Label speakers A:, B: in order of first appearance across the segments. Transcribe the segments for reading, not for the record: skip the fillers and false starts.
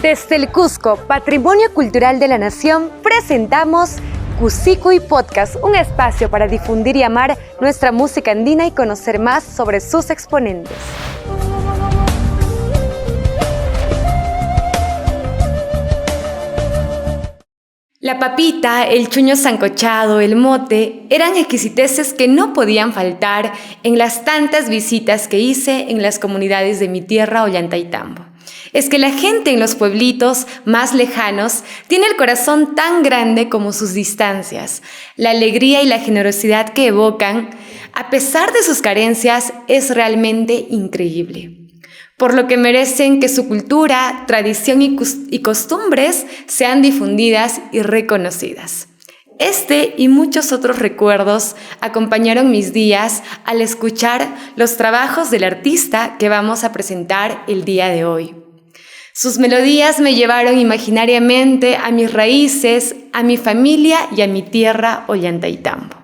A: Desde el Cusco, Patrimonio Cultural de la Nación, presentamos Cusicuy Podcast, un espacio para difundir y amar nuestra música andina y conocer más sobre sus exponentes. La papita, el chuño sancochado, el mote, eran exquisiteces que no podían faltar en las tantas visitas que hice en las comunidades de mi tierra, Ollantaytambo. Es que la gente en los pueblitos más lejanos tiene el corazón tan grande como sus distancias. La alegría y la generosidad que evocan, a pesar de sus carencias, es realmente increíble. Por lo que merecen que su cultura, tradición y costumbres sean difundidas y reconocidas. Este y muchos otros recuerdos acompañaron mis días al escuchar los trabajos del artista que vamos a presentar el día de hoy. Sus melodías me llevaron imaginariamente a mis raíces, a mi familia y a mi tierra Ollantaytambo.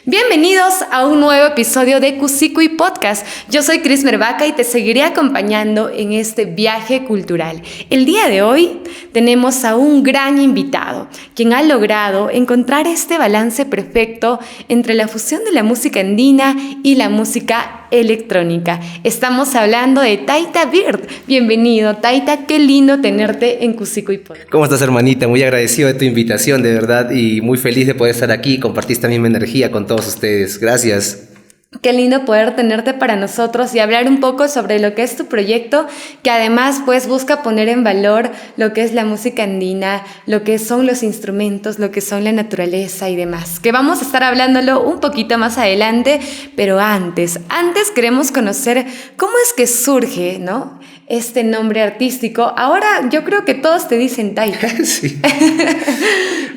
A: Bienvenidos a un nuevo episodio de Cusicuy Podcast. Yo soy Cris Mervaca y te seguiré acompañando en este viaje cultural. El día de hoy tenemos a un gran invitado, quien ha logrado encontrar este balance perfecto entre la fusión de la música andina y la música electrónica. Estamos hablando de Taita Bird. Bienvenido, Taita, qué lindo tenerte en Cusicuy Podcast.
B: ¿Cómo estás, hermanita? Muy agradecido de tu invitación, de verdad, y muy feliz de poder estar aquí y compartir esta misma energía con todos ustedes. Gracias.
A: Qué lindo poder tenerte para nosotros y hablar un poco sobre lo que es tu proyecto, que además pues busca poner en valor lo que es la música andina, lo que son los instrumentos, lo que son la naturaleza y demás, que vamos a estar hablándolo un poquito más adelante, pero antes queremos conocer cómo es que surge, ¿no?, este nombre artístico. Ahora yo creo que todos te dicen Taita.
B: Sí.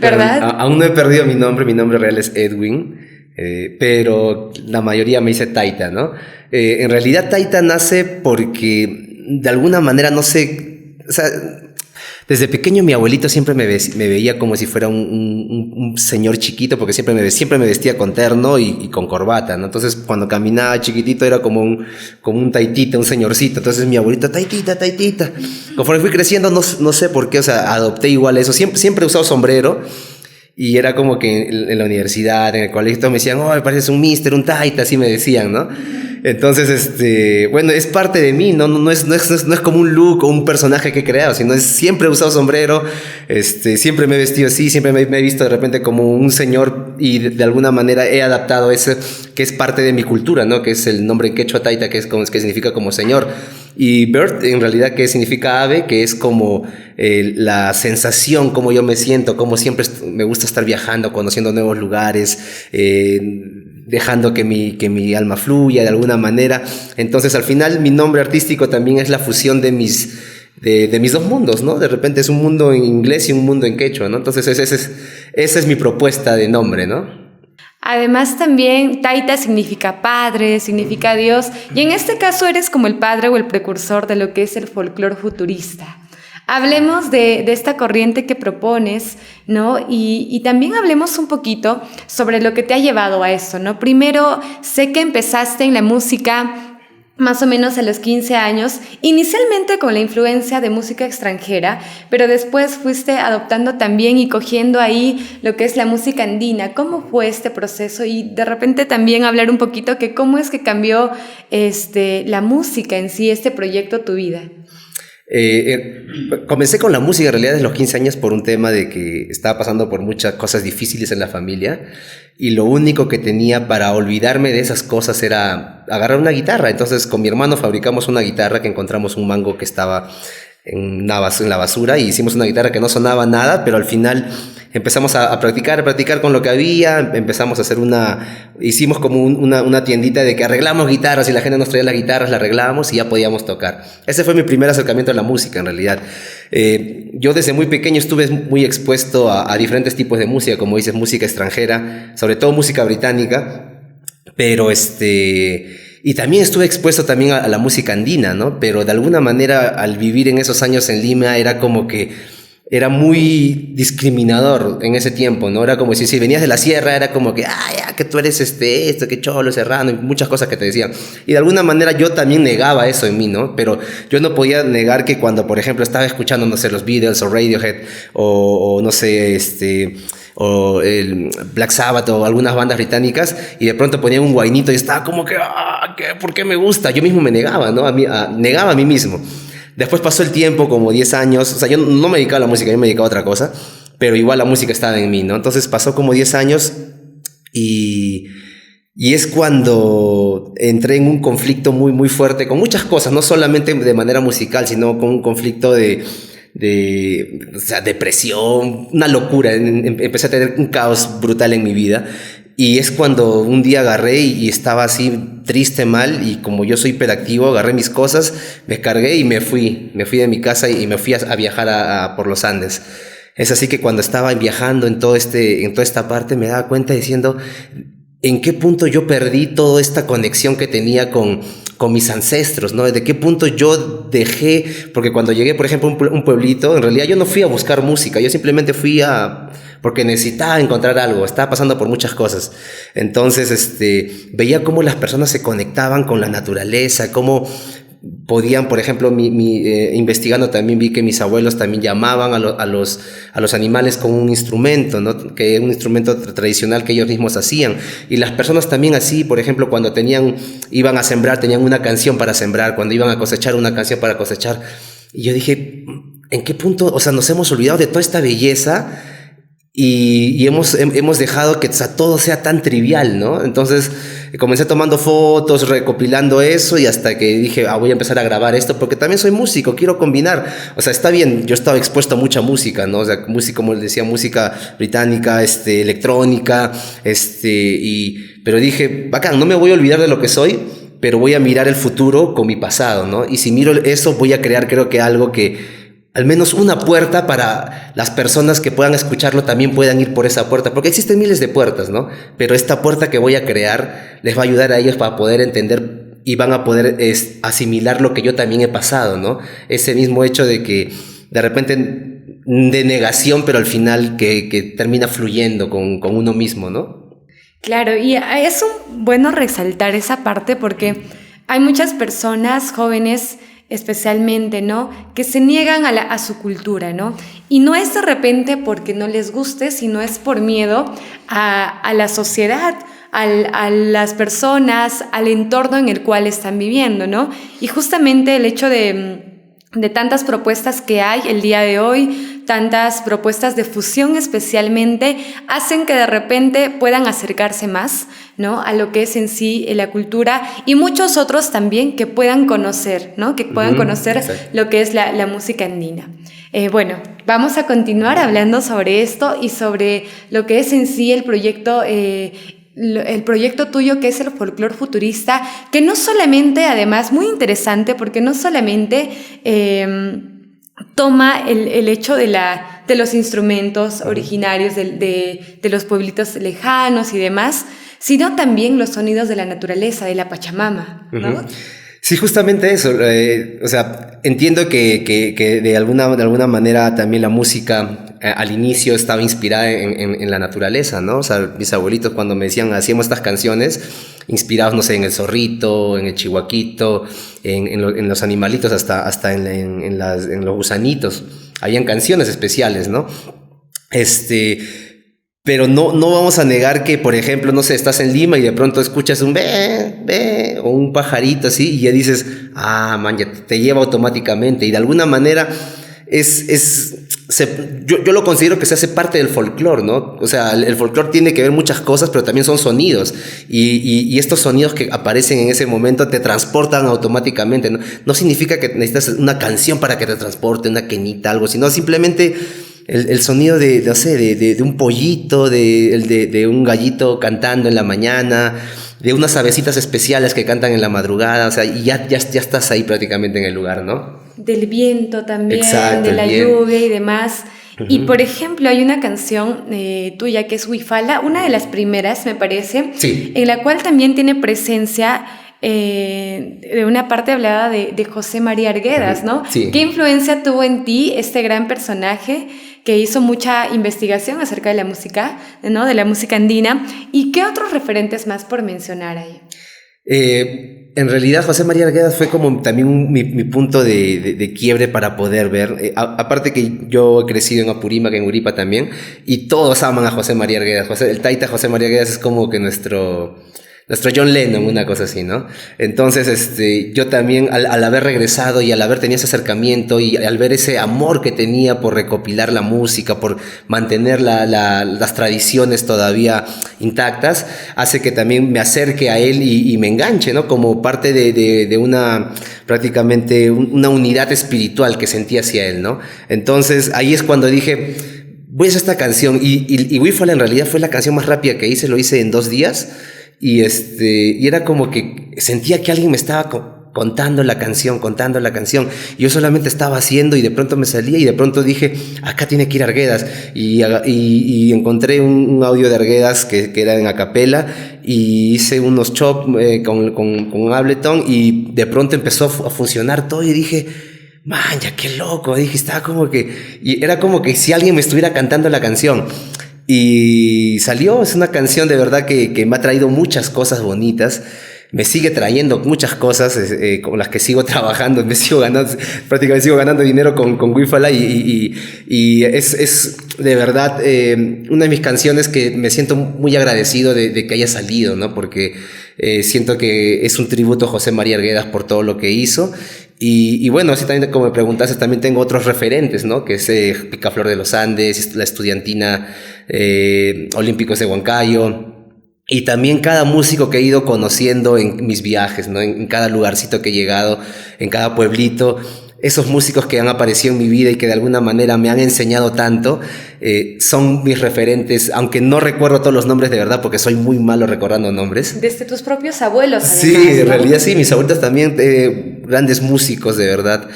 A: ¿Verdad?
B: Pero aún no he perdido mi nombre real es Edwin. Pero la mayoría me dice Taita, ¿no? En realidad Taita nace porque de alguna manera, no sé, o sea, desde pequeño mi abuelito siempre me veía como si fuera un señor chiquito, porque siempre me vestía con terno y con corbata, ¿no? Entonces cuando caminaba chiquitito era como un taitita, un señorcito. Entonces mi abuelito, taitita. Conforme fui creciendo, no sé por qué, o sea, adopté igual eso. Siempre he usado sombrero. Y era como que en la universidad, en el colegio, me decían, oh, pareces un mister, un taita, así me decían, ¿no? Entonces, bueno, es parte de mí, no es como un look o un personaje que he creado, sino siempre he usado sombrero, siempre me he vestido así, siempre me he visto de repente como un señor y de alguna manera he adaptado ese que es parte de mi cultura, ¿no? Que es el nombre en quechua taita, que significa como señor. Y bird, en realidad, que significa ave, que es como la sensación, cómo yo me siento, cómo siempre me gusta estar viajando, conociendo nuevos lugares, dejando que mi alma fluya de alguna manera. Entonces, al final, mi nombre artístico también es la fusión de mis dos mundos, ¿no? De repente es un mundo en inglés y un mundo en quechua, ¿no? Entonces, esa es mi propuesta de nombre, ¿no?
A: Además también Taita significa padre, significa Dios, y en este caso eres como el padre o el precursor de lo que es el folclore futurista. Hablemos de esta corriente que propones, ¿no? Y también hablemos un poquito sobre lo que te ha llevado a eso, ¿no? Primero, sé que empezaste en la música más o menos a los 15 años, inicialmente con la influencia de música extranjera, pero después fuiste adoptando también y cogiendo ahí lo que es la música andina. ¿Cómo fue este proceso? Y de repente también hablar un poquito que cómo es que cambió la música en sí, este proyecto, tu vida.
B: Comencé con la música en realidad desde los 15 años por un tema de que estaba pasando por muchas cosas difíciles en la familia y lo único que tenía para olvidarme de esas cosas era agarrar una guitarra. Entonces con mi hermano fabricamos una guitarra que encontramos un mango que estaba en la basura y hicimos una guitarra que no sonaba nada, pero al final empezamos a practicar con lo que había, hicimos como una tiendita de que arreglamos guitarras y la gente nos traía las guitarras, las arreglábamos y ya podíamos tocar. Ese fue mi primer acercamiento a la música en realidad. Yo desde muy pequeño estuve muy expuesto a diferentes tipos de música, como dices, música extranjera, sobre todo música británica, pero y también estuve expuesto también a la música andina, ¿no? Pero de alguna manera al vivir en esos años en Lima era como que era muy discriminador en ese tiempo, ¿no? Era como si venías de la sierra, era como que, ya, que tú eres esto, que cholo, serrano, y muchas cosas que te decían. Y de alguna manera yo también negaba eso en mí, ¿no? Pero yo no podía negar que cuando, por ejemplo, estaba escuchando, no sé, los Beatles o Radiohead o no sé, o el Black Sabbath o algunas bandas británicas, y de pronto ponían un guainito y estaba como que, ¿por qué me gusta? Yo mismo me negaba, ¿no? Negaba a mí mismo. Después pasó el tiempo, como 10 años, o sea, yo no me dedicaba a la música, yo me dedicaba a otra cosa, pero igual la música estaba en mí, ¿no? Entonces pasó como 10 años y es cuando entré en un conflicto muy, muy fuerte con muchas cosas, no solamente de manera musical, sino con un conflicto o sea, depresión, una locura. Empecé a tener un caos brutal en mi vida. Y es cuando un día agarré y estaba así triste, mal, y como yo soy hiperactivo, agarré mis cosas, me cargué y me fui de mi casa y me fui a viajar por los Andes. Es así que cuando estaba viajando en toda esta parte me daba cuenta diciendo en qué punto yo perdí toda esta conexión que tenía con mis ancestros, ¿no? De qué punto yo dejé, porque cuando llegué, por ejemplo, a un pueblito, en realidad yo no fui a buscar música, yo simplemente porque necesitaba encontrar algo, estaba pasando por muchas cosas. Entonces, veía cómo las personas se conectaban con la naturaleza, cómo podían, por ejemplo, investigando también vi que mis abuelos también llamaban a los animales con un instrumento, ¿no? Que es un instrumento tradicional que ellos mismos hacían. Y las personas también así, por ejemplo, cuando iban a sembrar, tenían una canción para sembrar, cuando iban a cosechar, una canción para cosechar. Y yo dije, ¿en qué punto? O sea, nos hemos olvidado de toda esta belleza y hemos dejado que todo sea tan trivial, ¿no? Entonces comencé tomando fotos, recopilando eso, y hasta que dije, voy a empezar a grabar esto, porque también soy músico, quiero combinar. O sea, está bien, yo estaba expuesto a mucha música, ¿no? O sea, música, como les decía, música británica, electrónica, pero dije, bacán, no me voy a olvidar de lo que soy, pero voy a mirar el futuro con mi pasado, ¿no? Y si miro eso, voy a crear, creo que algo que al menos una puerta para las personas que puedan escucharlo también puedan ir por esa puerta, porque existen miles de puertas, ¿no? Pero esta puerta que voy a crear les va a ayudar a ellos para poder entender y van a poder asimilar lo que yo también he pasado, ¿no? Ese mismo hecho de que de repente de negación, pero al final que termina fluyendo con uno mismo, ¿no?
A: Claro, y es bueno resaltar esa parte porque hay muchas personas jóvenes especialmente, ¿no? Que se niegan a su cultura, ¿no? Y no es de repente porque no les guste, sino es por miedo a la sociedad, a las personas, al entorno en el cual están viviendo, ¿no? Y justamente el hecho de tantas propuestas que hay el día de hoy, tantas propuestas de fusión especialmente, hacen que de repente puedan acercarse más, ¿no? A lo que es en sí la cultura, y muchos otros también que puedan conocer, ¿no? Que puedan conocer lo que es la música andina. Bueno, vamos a continuar hablando sobre esto y sobre lo que es en sí el proyecto tuyo, que es el folclor futurista, que no solamente, además, muy interesante, porque no solamente toma el hecho de los instrumentos originarios de los pueblitos lejanos y demás, sino también los sonidos de la naturaleza, de la Pachamama, ¿no?
B: Sí, justamente eso. O sea, entiendo que de alguna manera también la música al inicio estaba inspirada en la naturaleza, ¿no? O sea, mis abuelitos cuando me decían, hacíamos estas canciones inspirados, no sé, en el zorrito, en el chihuaquito, en los animalitos, hasta en los gusanitos. Habían canciones especiales, ¿no? Pero no vamos a negar que, por ejemplo, no sé, estás en Lima y de pronto escuchas un ve, o un pajarito así, y ya dices, man, ya te lleva automáticamente. Y de alguna manera yo lo considero que se hace parte del folclore, ¿no? O sea, el folclore tiene que ver muchas cosas, pero también son sonidos. Y estos sonidos que aparecen en ese momento te transportan automáticamente, ¿no? No significa que necesitas una canción para que te transporte, una quenita, algo, sino simplemente el sonido de un pollito, de un gallito cantando en la mañana, de unas avecitas especiales que cantan en la madrugada, o sea, y ya estás ahí prácticamente en el lugar, ¿no?
A: Del viento también,
B: exacto,
A: de la lluvia y demás. Y por ejemplo, hay una canción tuya que es Huifala, una de las primeras, me parece,
B: sí,
A: en la cual también tiene presencia de una parte hablaba de José María Arguedas, ¿no?
B: Sí.
A: ¿Qué influencia tuvo en ti este gran personaje que hizo mucha investigación acerca de la música, ¿no? De la música andina? ¿Y qué otros referentes más por mencionar ahí?
B: En realidad José María Arguedas fue como también mi punto de quiebre para poder ver. Aparte que yo he crecido en Apurímac, en Uripa también, y todos aman a José María Arguedas. El taita José María Arguedas es como que nuestro John Lennon, una cosa así, ¿no? Entonces, yo también, al haber regresado y al haber tenido ese acercamiento y al ver ese amor que tenía por recopilar la música, por mantener las tradiciones todavía intactas, hace que también me acerque a él y me enganche, ¿no? Como parte de una, prácticamente, una unidad espiritual que sentía hacia él, ¿no? Entonces, ahí es cuando dije, voy a hacer esta canción, y Wifala en realidad fue la canción más rápida que hice, lo hice en 2 días, y era como que sentía que alguien me estaba contando la canción, yo solamente estaba haciendo y de pronto me salía y de pronto dije, acá tiene que ir Arguedas, y encontré un audio de Arguedas que era en acapela, y hice unos chops con Ableton, y de pronto empezó a funcionar todo y dije, man, ya qué loco, dije, estaba como que, y era como que si alguien me estuviera cantando la canción. Y salió, es una canción de verdad que me ha traído muchas cosas bonitas, me sigue trayendo muchas cosas con las que sigo trabajando, prácticamente sigo ganando dinero con Wifala, y es de verdad una de mis canciones que me siento muy agradecido de que haya salido, ¿no? Porque siento que es un tributo a José María Arguedas por todo lo que hizo. Y bueno, así también como me preguntaste, también tengo otros referentes, ¿no? Que es Picaflor de los Andes, la Estudiantina, Olímpicos de Huancayo, y también cada músico que he ido conociendo en mis viajes, ¿no? En cada lugarcito que he llegado, en cada pueblito, esos músicos que han aparecido en mi vida y que de alguna manera me han enseñado tanto, son mis referentes, aunque no recuerdo todos los nombres de verdad porque soy muy malo recordando nombres.
A: Desde tus propios abuelos, además,
B: sí, en
A: ¿no?
B: realidad sí, mis abuelitos también, grandes músicos de verdad,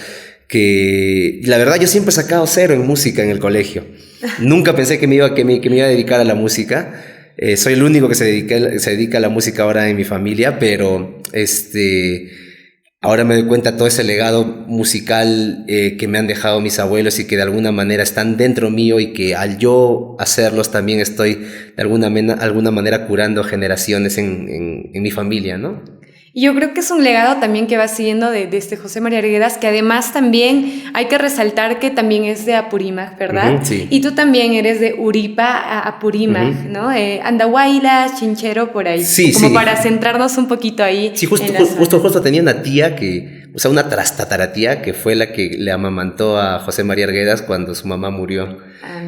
B: que la verdad yo siempre he sacado 0 en música en el colegio. Nunca pensé que me iba a dedicar a la música. Soy el único que se dedica a la música ahora en mi familia, pero ahora me doy cuenta de todo ese legado musical que me han dejado mis abuelos y que de alguna manera están dentro mío, y que al yo hacerlos también estoy de alguna manera curando generaciones en mi familia, ¿no?
A: Y yo creo que es un legado también que va siguiendo de este José María Arguedas, que además también hay que resaltar que también es de Apurímac, ¿verdad?
B: Sí.
A: Y tú también eres de Uripa a Apurímac, ¿no? Andahuayla, Chinchero, por ahí.
B: Sí,
A: como
B: sí.
A: para centrarnos un poquito ahí.
B: Sí, justo tenía una tía o sea, una trastataratía que fue la que le amamantó a José María Arguedas cuando su mamá murió.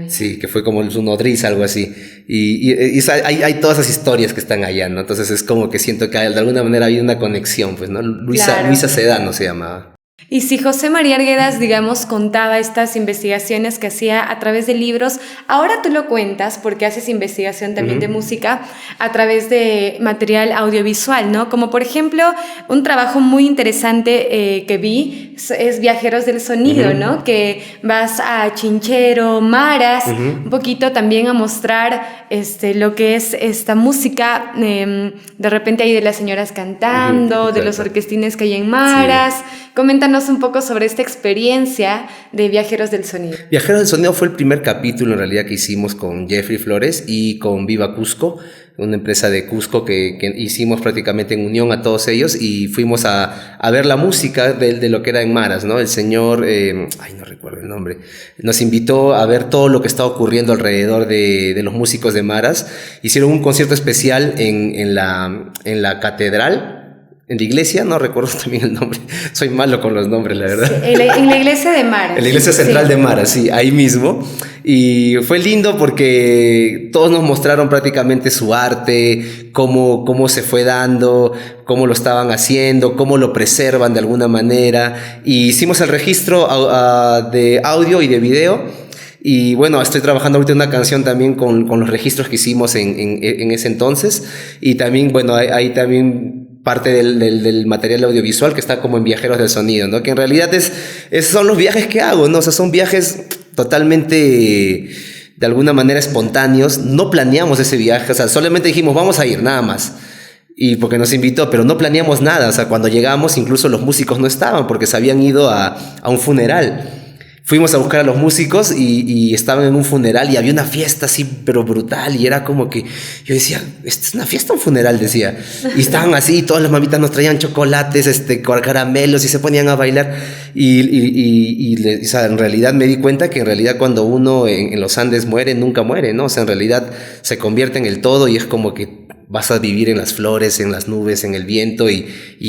B: Sí, que fue como su nodriza, algo así. Y hay todas esas historias que están allá, ¿no? Entonces es como que siento que de alguna manera hay una conexión, pues, ¿no? Luisa Sedano se llamaba.
A: Y si José María Arguedas, digamos, contaba estas investigaciones que hacía a través de libros, ahora tú lo cuentas porque haces investigación también de música a través de material audiovisual, ¿no? Como por ejemplo, un trabajo muy interesante que vi es Viajeros del Sonido, ¿no? Que vas a Chinchero, Maras, un poquito también a mostrar lo que es esta música, de repente hay de las señoras cantando, de los orquestines que hay en Maras. Sí. Coméntanos un poco sobre esta experiencia de Viajeros del Sonido.
B: Viajeros del Sonido fue el primer capítulo en realidad que hicimos con Jeffrey Flores y con Viva Cusco, una empresa de Cusco que hicimos prácticamente en unión a todos ellos, y fuimos a ver la música de lo que era en Maras, ¿no? El señor, no recuerdo el nombre, nos invitó a ver todo lo que estaba ocurriendo alrededor de los músicos de Maras. Hicieron un concierto especial en la catedral, en la iglesia, no recuerdo también el nombre, soy malo con los nombres, la verdad.
A: Sí, en la iglesia de Maras.
B: En la iglesia central de Maras, sí, ahí mismo. Y fue lindo porque todos nos mostraron prácticamente su arte, cómo se fue dando, cómo lo estaban haciendo, cómo lo preservan de alguna manera. Y hicimos el registro de audio y de video. Y bueno, estoy trabajando ahorita en una canción también con los registros que hicimos en ese entonces. Y también, bueno, hay también parte del material audiovisual que está como en Viajeros del Sonido, ¿no? Que en realidad son los viajes que hago, ¿no? O sea, son viajes totalmente, de alguna manera, espontáneos. No planeamos ese viaje, o sea, solamente dijimos, vamos a ir, nada más. Y porque nos invitó, pero no planeamos nada. O sea, cuando llegamos, incluso los músicos no estaban porque se habían ido a un funeral. Fuimos a buscar a los músicos y estaban en un funeral y había una fiesta así, pero brutal. Y era como que yo decía, ¿esta es una fiesta o un funeral? Decía. Y estaban así, todas las mamitas nos traían chocolates, caramelos y se ponían a bailar. O sea, en realidad me di cuenta que en realidad cuando uno en los Andes muere, nunca muere, ¿no? O sea, en realidad se convierte en el todo y es como que vas a vivir en las flores, en las nubes, en el viento y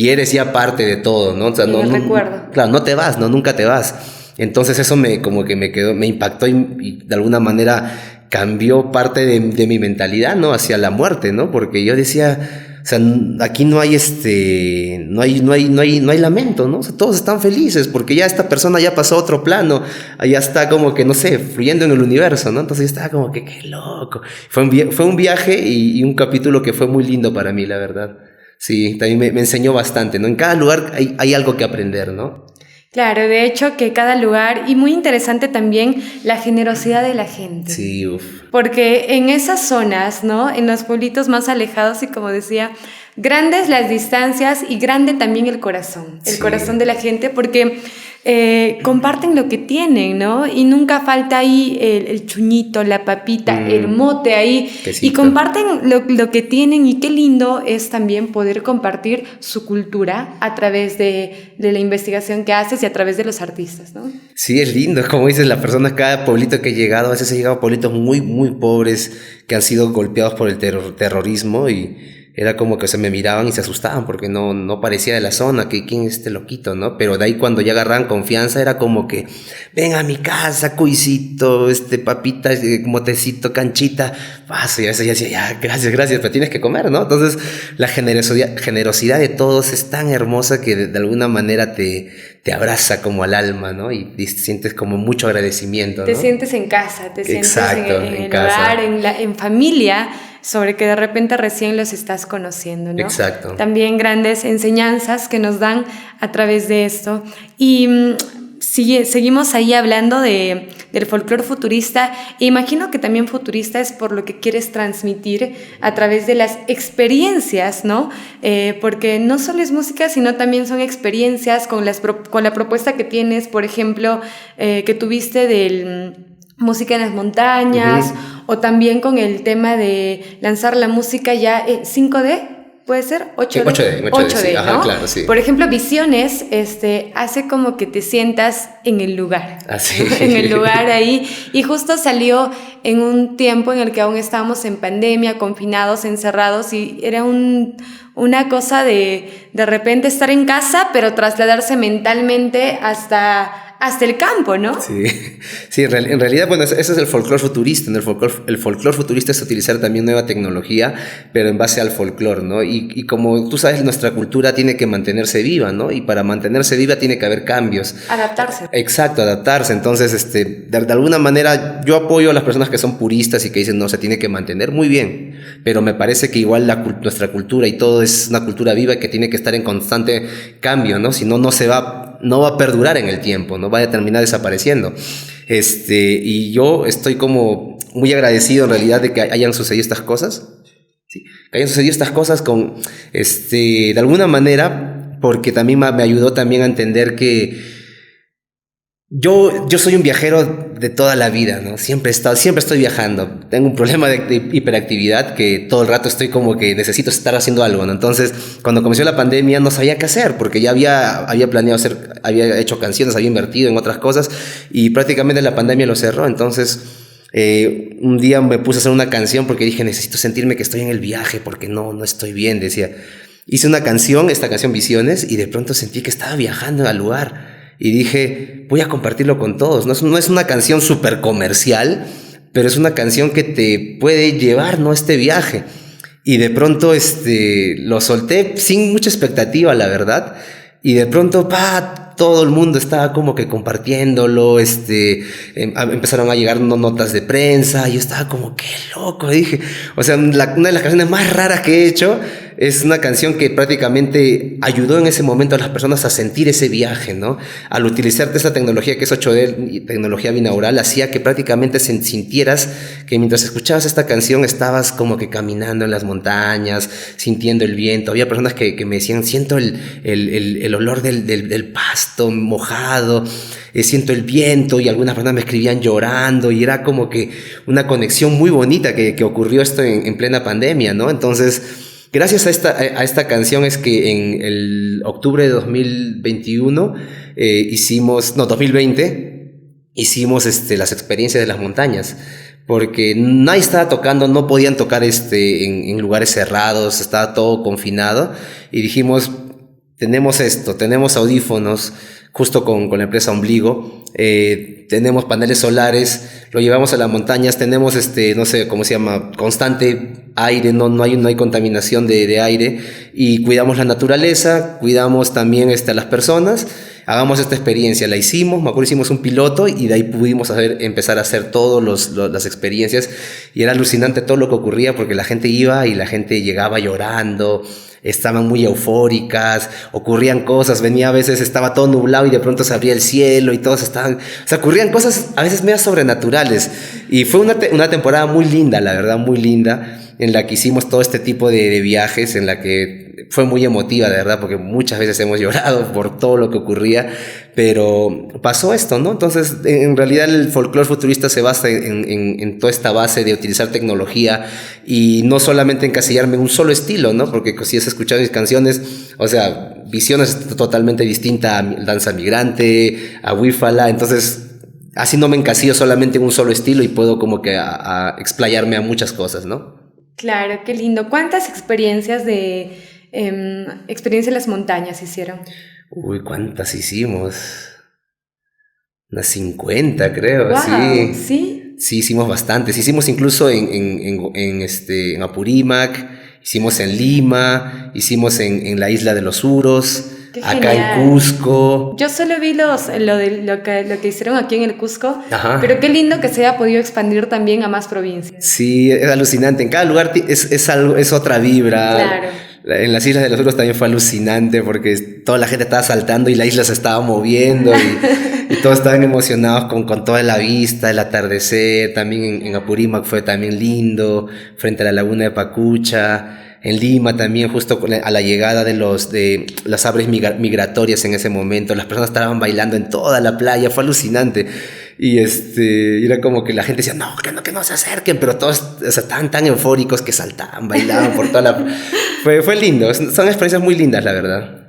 B: eres ya parte de todo, ¿no? O sea, no
A: recuerdo.
B: Claro, no te vas, ¿no? Nunca te vas. Entonces eso como que me quedó, me impactó y de alguna manera cambió parte de mi mentalidad, ¿no? Hacia la muerte, ¿no? Porque yo decía, o sea, aquí no hay no hay lamento, ¿no? O sea, todos están felices porque ya esta persona ya pasó a otro plano, ya está como que, no sé, fluyendo en el universo, ¿no? Entonces yo estaba como que, qué loco. Fue un viaje y un capítulo que fue muy lindo para mí, la verdad. Sí, también me enseñó bastante, ¿no? En cada lugar hay algo que aprender, ¿no?
A: Claro, de hecho que cada lugar, y muy interesante también la generosidad de la gente.
B: Sí, uff.
A: Porque en esas zonas, ¿no? En los pueblitos más alejados y como decía, grandes las distancias y grande también el corazón de la gente, porque comparten lo que tienen, ¿no? Y nunca falta ahí el chuñito, la papita, el mote ahí.
B: Quesito.
A: Y comparten lo que tienen y qué lindo es también poder compartir su cultura a través de la investigación que haces y a través de los artistas, ¿no?
B: Sí, es lindo, como dices, la persona, cada pueblito que he llegado, a veces he llegado a pueblitos muy, muy pobres que han sido golpeados por el terrorismo y era como que se me miraban y se asustaban porque no parecía de la zona, que quién es este loquito, ¿no? Pero de ahí cuando ya agarraban confianza era como que, ven a mi casa, cuisito, papita, motecito, canchita, paso, y a veces ya decía, ya, gracias, pero tienes que comer, ¿no? Entonces la generosidad de todos es tan hermosa que de alguna manera te abraza como al alma, ¿no? Y sientes como mucho agradecimiento, ¿no?
A: Te sientes en casa, te sientes
B: Exacto,
A: en el
B: casa.
A: hogar, en familia, sobre que de repente recién los estás conociendo, ¿no?
B: Exacto.
A: También grandes enseñanzas que nos dan a través de esto. Y seguimos ahí hablando del folclore futurista, e imagino que también futurista es por lo que quieres transmitir a través de las experiencias, ¿no? Porque no solo es música, sino también son experiencias con la propuesta que tienes, por ejemplo, que tuviste del música en las montañas, o también con el tema de lanzar la música ya 5D, ¿puede ser? 8D,
B: 8D, sí.
A: ¿no?
B: Ajá, claro, sí.
A: Por ejemplo, Visiones hace como que te sientas en el lugar.
B: Así.
A: En el lugar ahí. Y justo salió en un tiempo en el que aún estábamos en pandemia, confinados, encerrados, y era una cosa de repente estar en casa, pero trasladarse mentalmente hasta el campo, ¿no?
B: Sí, en realidad, bueno, ese es el folclore futurista, ¿no? El folclore futurista es utilizar también nueva tecnología, pero en base al folclore, ¿no? Y como tú sabes, nuestra cultura tiene que mantenerse viva, ¿no? Y para mantenerse viva tiene que haber cambios.
A: Adaptarse.
B: Exacto, adaptarse. Entonces, de alguna manera, yo apoyo a las personas que son puristas y que dicen, no, se tiene que mantener muy bien, pero me parece que igual nuestra cultura y todo es una cultura viva que tiene que estar en constante cambio, ¿no? Si no, no va a perdurar en el tiempo, ¿no? Va a terminar desapareciendo. Y yo estoy como muy agradecido en realidad de que hayan sucedido estas cosas. Sí, que hayan sucedido estas cosas de alguna manera, porque también me ayudó también a entender que yo soy un viajero de toda la vida, ¿no? Siempre estoy viajando. Tengo un problema de hiperactividad que todo el rato estoy como que necesito estar haciendo algo, ¿no? Entonces, cuando comenzó la pandemia no sabía qué hacer porque ya había planeado había hecho canciones, había invertido en otras cosas y prácticamente la pandemia lo cerró. Entonces, un día me puse a hacer una canción porque dije, necesito sentirme que estoy en el viaje porque no estoy bien, decía. Hice esta canción Visiones, y de pronto sentí que estaba viajando al lugar. Y dije, voy a compartirlo con todos. No es una canción súper comercial, pero es una canción que te puede llevar, ¿no? Este viaje. Y de pronto lo solté sin mucha expectativa, la verdad. Y de pronto, todo el mundo estaba como que compartiéndolo, empezaron a llegar notas de prensa, y yo estaba como, qué loco, dije. O sea, una de las canciones más raras que he hecho, Es una canción que prácticamente ayudó en ese momento a las personas a sentir ese viaje, ¿no? Al utilizar esa tecnología que es 8D y tecnología binaural, hacía que prácticamente sintieras que mientras escuchabas esta canción estabas como que caminando en las montañas, sintiendo el viento. Había personas que me decían, siento el olor del pasto mojado, siento el viento, y algunas personas me escribían llorando, y era como que una conexión muy bonita que ocurrió esto en plena pandemia, ¿no? Entonces, gracias a esta canción es que en el octubre de 2021 2020, hicimos las experiencias de las montañas, porque nadie estaba tocando, no podían tocar en lugares cerrados, estaba todo confinado, y dijimos, tenemos audífonos, justo con la empresa Ombligo, tenemos paneles solares, lo llevamos a las montañas, tenemos no sé cómo se llama, constante aire, no hay contaminación de aire, y cuidamos la naturaleza, cuidamos también a las personas. Hagamos esta experiencia, la hicimos, me acuerdo, hicimos un piloto, y de ahí pudimos empezar a hacer todas las experiencias, y era alucinante todo lo que ocurría, porque la gente iba y la gente llegaba llorando, estaban muy eufóricas, ocurrían cosas, a veces estaba todo nublado y de pronto se abría el cielo y todos estaban, ocurrían cosas a veces medio sobrenaturales, y fue una temporada muy linda, la verdad, muy linda, en la que hicimos todo este tipo de viajes, en la que fue muy emotiva, de verdad, porque muchas veces hemos llorado por todo lo que ocurría, pero pasó esto, ¿no? Entonces, en realidad el folclore futurista se basa en toda esta base de utilizar tecnología, y no solamente encasillarme en un solo estilo, ¿no? Porque si has escuchado mis canciones, o sea, Visión es totalmente distinta a Danza Migrante, a Huífala, entonces así no me encasillo solamente en un solo estilo, y puedo como que a explayarme a muchas cosas, ¿no?
A: Claro, qué lindo. ¿Cuántas experiencias experiencia en las montañas hicieron?
B: Uy, ¿cuántas hicimos? Unas 50, creo.
A: Wow,
B: sí.
A: ¿sí?
B: Sí, hicimos bastantes. Hicimos incluso en Apurímac, hicimos en Lima, hicimos en la isla de los Uros,
A: Qué
B: acá
A: genial.
B: en Cusco.
A: Yo solo vi lo que hicieron aquí en el Cusco,
B: Ajá.
A: pero qué lindo que se haya podido expandir también a más provincias.
B: Sí, es alucinante. En cada lugar es otra vibra.
A: Claro.
B: En las Islas de los Uros también fue alucinante, porque toda la gente estaba saltando y la isla se estaba moviendo, y todos estaban emocionados con toda la vista, el atardecer. También en Apurímac fue también lindo, frente a la laguna de Pacucha. En Lima también, justo a la llegada de las aves migratorias en ese momento, las personas estaban bailando en toda la playa, fue alucinante. Y era como que la gente decía, no, que no se acerquen, pero todos, o sea, tan eufóricos que saltaban, bailaban por toda la... Fue lindo, son experiencias muy lindas, la verdad.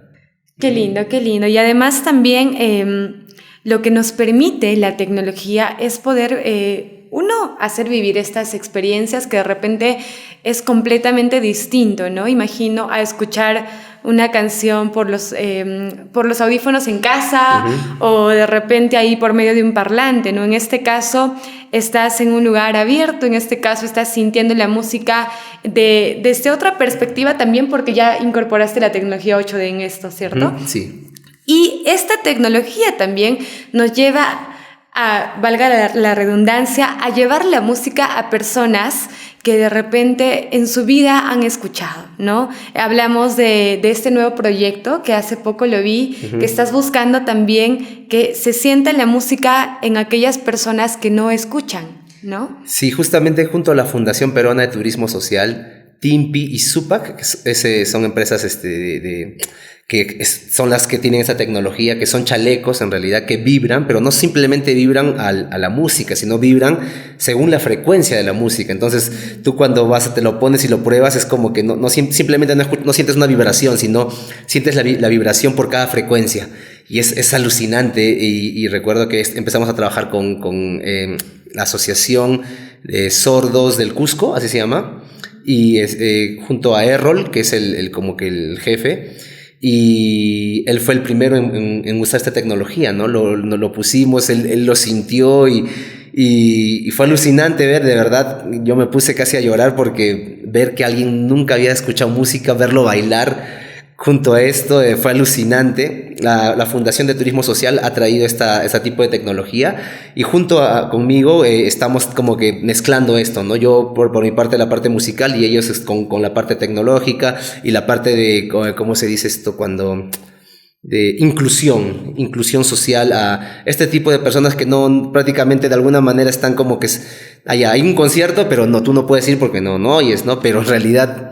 A: Qué lindo, qué lindo. Y además también lo que nos permite la tecnología es poder, uno, hacer vivir estas experiencias que de repente es completamente distinto, ¿no? Imagino a escuchar una canción por los audífonos en casa, uh-huh, o de repente ahí por medio de un parlante, ¿no? En este caso estás en un lugar abierto, en este caso estás sintiendo la música desde otra perspectiva también, porque ya incorporaste la tecnología 8D en esto, ¿cierto?
B: Uh-huh, sí.
A: Y esta tecnología también nos lleva valga la redundancia, a llevar la música a personas que de repente en su vida han escuchado, ¿no? Hablamos de este nuevo proyecto que hace poco lo vi, uh-huh, que estás buscando también que se sienta la música en aquellas personas que no escuchan, ¿no?
B: Sí, justamente junto a la Fundación Peruana de Turismo Social, TIMPI y SUPAC, que son empresas que son las que tienen esa tecnología, que son chalecos en realidad, que vibran, pero no simplemente vibran a la música, sino vibran según la frecuencia de la música. Entonces tú cuando te lo pones y lo pruebas, es como que simplemente no sientes una vibración, sino sientes la vibración por cada frecuencia, y es alucinante. Y recuerdo que empezamos a trabajar con la Asociación de Sordos del Cusco, así se llama, y junto a Errol, que es como que el jefe, y él fue el primero en usar esta tecnología, ¿no? Lo pusimos, él lo sintió, y fue alucinante ver, de verdad, yo me puse casi a llorar, porque ver que alguien nunca había escuchado música, verlo bailar junto a esto fue alucinante. La Fundación de Turismo Social ha traído este tipo de tecnología y conmigo estamos como que mezclando esto, ¿no? Yo por mi parte la parte musical y ellos con la parte tecnológica y la parte de, ¿cómo se dice esto? Cuando... de inclusión social a este tipo de personas que no prácticamente de alguna manera están como que hay un concierto, pero no, tú no puedes ir porque no oyes, ¿no? Pero en realidad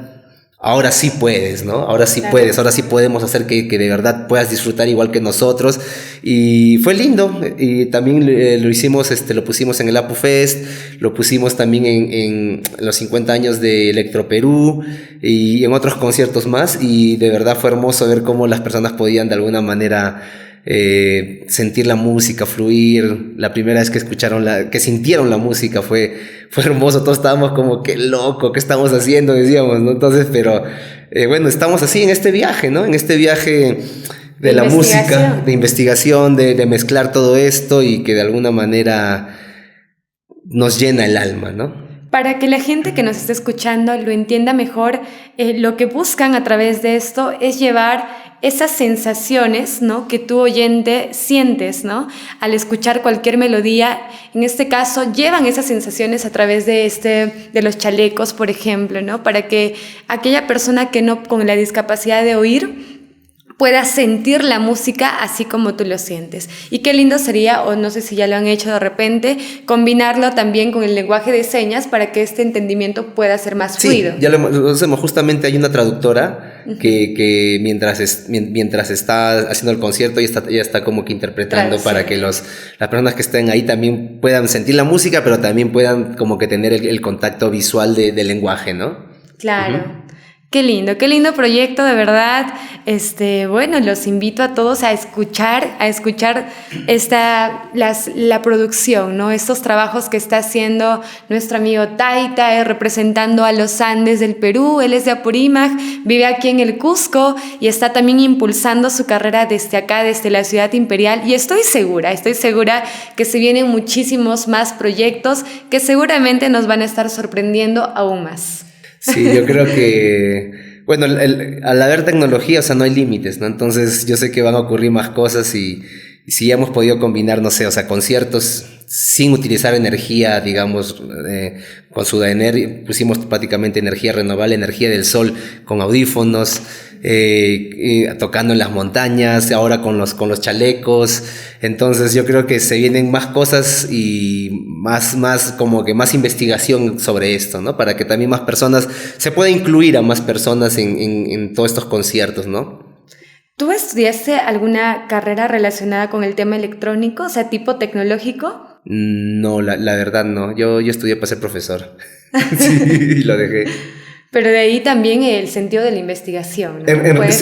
B: ahora sí puedes, ¿no? Ahora sí
A: Claro.
B: puedes, ahora sí podemos hacer que de verdad puedas disfrutar igual que nosotros. Y fue lindo. Y también lo hicimos, lo pusimos en el Apu Fest, lo pusimos también en los 50 años de Electro Perú y en otros conciertos más. Y de verdad fue hermoso ver cómo las personas podían de alguna manera sentir la música, fluir. La primera vez que sintieron la música fue hermoso. Todos estábamos como que loco, ¿qué estamos haciendo? Decíamos, ¿no? Entonces, pero bueno, estamos así en este viaje, ¿no? En este viaje de la música, de investigación, de mezclar todo esto y que de alguna manera nos llena el alma, ¿no?
A: Para que la gente que nos esté escuchando lo entienda mejor, lo que buscan a través de esto es llevar esas sensaciones, ¿no?, que tú oyente sientes, ¿no?, al escuchar cualquier melodía. En este caso, llevan esas sensaciones a través de los chalecos, por ejemplo, ¿no?, para que aquella persona que no, con la discapacidad de oír, pueda sentir la música así como tú lo sientes. Y qué lindo sería, o no sé si ya lo han hecho de repente, combinarlo también con el lenguaje de señas para que este entendimiento pueda ser más fluido.
B: Sí, ya lo hacemos. Justamente hay una traductora que mientras está haciendo el concierto ella está como que interpretando para que las personas que estén ahí también puedan sentir la música, pero también puedan como que tener el contacto visual del lenguaje, ¿no?
A: Claro.
B: Uh-huh.
A: Qué lindo proyecto, de verdad. Bueno, los invito a todos a escuchar la producción, ¿no? Estos trabajos que está haciendo nuestro amigo Taita, representando a los Andes del Perú. Él es de Apurímac, vive aquí en el Cusco y está también impulsando su carrera desde acá, desde la ciudad imperial. Y estoy segura que se vienen muchísimos más proyectos que seguramente nos van a estar sorprendiendo aún más.
B: Sí, yo creo que, bueno, al haber tecnología, o sea, no hay límites, ¿no? Entonces yo sé que van a ocurrir más cosas y si ya hemos podido combinar, no sé, o sea, conciertos sin utilizar energía, digamos, con Sudaener pusimos prácticamente energía renovable, energía del sol, con audífonos, tocando en las montañas, ahora con los chalecos. Entonces yo creo que se vienen más cosas y más como que más investigación sobre esto, ¿no? Para que también más personas, se pueda incluir a más personas en todos estos conciertos, ¿no?
A: ¿Tú estudiaste alguna carrera relacionada con el tema electrónico, o sea, tipo tecnológico?
B: No, la verdad no. Yo estudié para ser profesor. Sí, y lo dejé.
A: Pero de ahí también el sentido de la investigación, ¿no?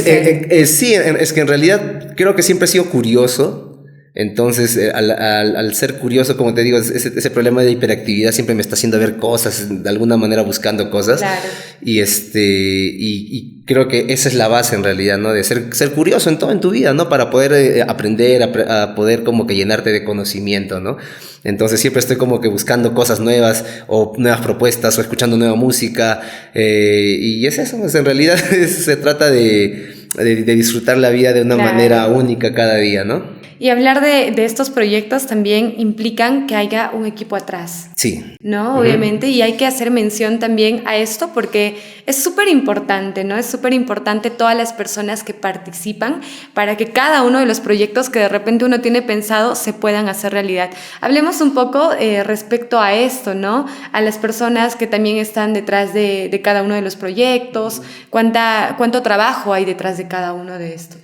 B: Sí, es que en realidad creo que siempre he sido curioso. Entonces, al ser curioso, como te digo, ese problema de hiperactividad siempre me está haciendo ver cosas, de alguna manera buscando cosas.
A: Claro.
B: Y creo que esa es la base en realidad, ¿no? De ser curioso en todo en tu vida, ¿no? Para poder aprender, a poder como que llenarte de conocimiento, ¿no? Entonces siempre estoy como que buscando cosas nuevas o nuevas propuestas o escuchando nueva música. Y es eso, pues en realidad se trata de disfrutar la vida de una manera única cada día, ¿no?
A: Y hablar de estos proyectos también implican que haya un equipo atrás.
B: Sí.
A: ¿No? Uh-huh. Obviamente, y hay que hacer mención también a esto porque es súper importante, ¿no? Es súper importante todas las personas que participan para que cada uno de los proyectos que de repente uno tiene pensado se puedan hacer realidad. Hablemos un poco respecto a esto, ¿no? A las personas que también están detrás de cada uno de los proyectos, cuánto trabajo hay detrás de cada uno de estos.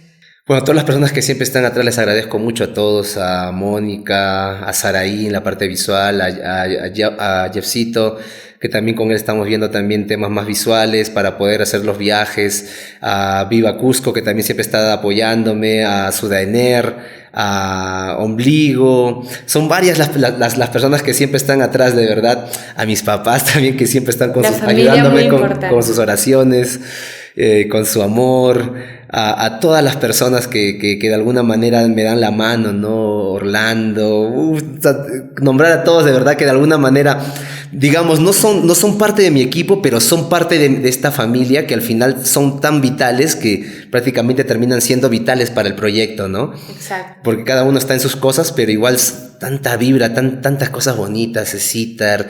B: Bueno, a todas las personas que siempre están atrás les agradezco mucho a todos, a Mónica, a Saraí en la parte visual, a Jeffcito, que también con él estamos viendo también temas más visuales para poder hacer los viajes, a Viva Cusco, que también siempre está apoyándome, a Sudaener, a Ombligo. Son varias las personas que siempre están atrás, de verdad, a mis papás también que siempre están ayudándome con sus oraciones, con su amor, a todas las personas que de alguna manera me dan la mano, ¿no? Orlando, nombrar a todos de verdad que de alguna manera digamos, no son parte de mi equipo, pero son parte de esta familia que al final son tan vitales que prácticamente terminan siendo vitales para el proyecto, ¿no?
A: Exacto.
B: Porque cada uno está en sus cosas, pero igual tanta vibra, tantas cosas bonitas, Citar,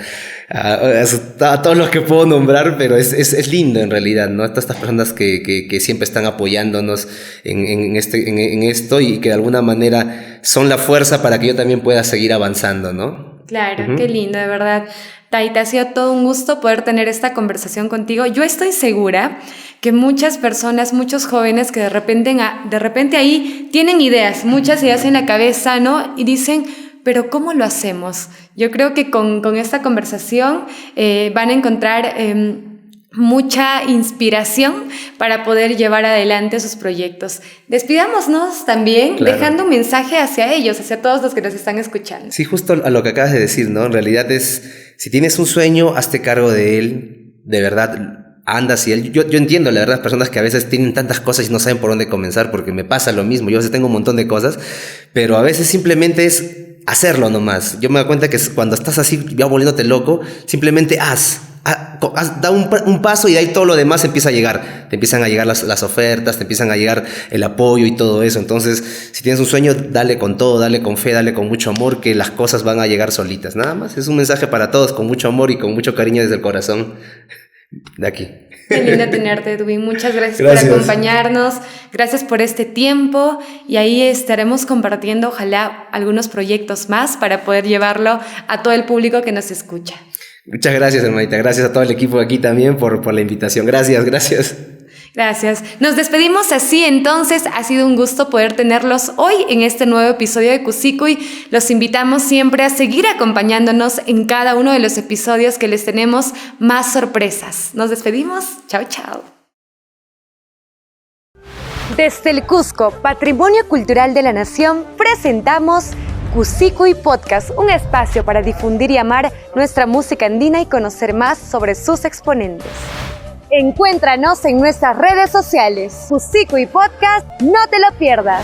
B: a todos los que puedo nombrar, pero es lindo en realidad, ¿no? Todas estas personas que siempre están apoyándonos en esto y que de alguna manera son la fuerza para que yo también pueda seguir avanzando, ¿no?
A: Claro, qué lindo, de verdad. Taita, ha sido todo un gusto poder tener esta conversación contigo. Yo estoy segura que muchas personas, muchos jóvenes que de repente ahí tienen ideas, muchas ideas en la cabeza, ¿no? Y dicen, pero ¿cómo lo hacemos? Yo creo que con esta conversación van a encontrar mucha inspiración para poder llevar adelante sus proyectos. Despidámonos también, claro, dejando un mensaje hacia ellos, hacia todos los que nos están escuchando.
B: Sí, justo a lo que acabas de decir, ¿no? En realidad si tienes un sueño, hazte cargo de él, de verdad, anda hacia él. Yo entiendo, la verdad, personas que a veces tienen tantas cosas y no saben por dónde comenzar, porque me pasa lo mismo, yo a veces tengo un montón de cosas, pero a veces simplemente es hacerlo nomás. Yo me doy cuenta que cuando estás así, ya volviéndote loco, simplemente da un paso y de ahí todo lo demás empieza a llegar. Te empiezan a llegar las ofertas, te empiezan a llegar el apoyo y todo eso. Entonces, si tienes un sueño, dale con todo, dale con fe, dale con mucho amor, que las cosas van a llegar solitas. Nada más, es un mensaje para todos, con mucho amor y con mucho cariño desde el corazón de aquí.
A: Qué lindo tenerte, Edwin. Muchas gracias por acompañarnos. Gracias por este tiempo. Y ahí estaremos compartiendo, ojalá, algunos proyectos más para poder llevarlo a todo el público que nos escucha.
B: Muchas gracias, hermanita. Gracias a todo el equipo aquí también por la invitación. Gracias.
A: Gracias. Nos despedimos así entonces. Ha sido un gusto poder tenerlos hoy en este nuevo episodio de Cusicuy. Los invitamos siempre a seguir acompañándonos en cada uno de los episodios que les tenemos más sorpresas. Nos despedimos. Chao, chao. Desde el Cusco, Patrimonio Cultural de la Nación, presentamos Cusicuy Podcast, un espacio para difundir y amar nuestra música andina y conocer más sobre sus exponentes. Encuéntranos en nuestras redes sociales. Cusicuy Podcast, no te lo pierdas.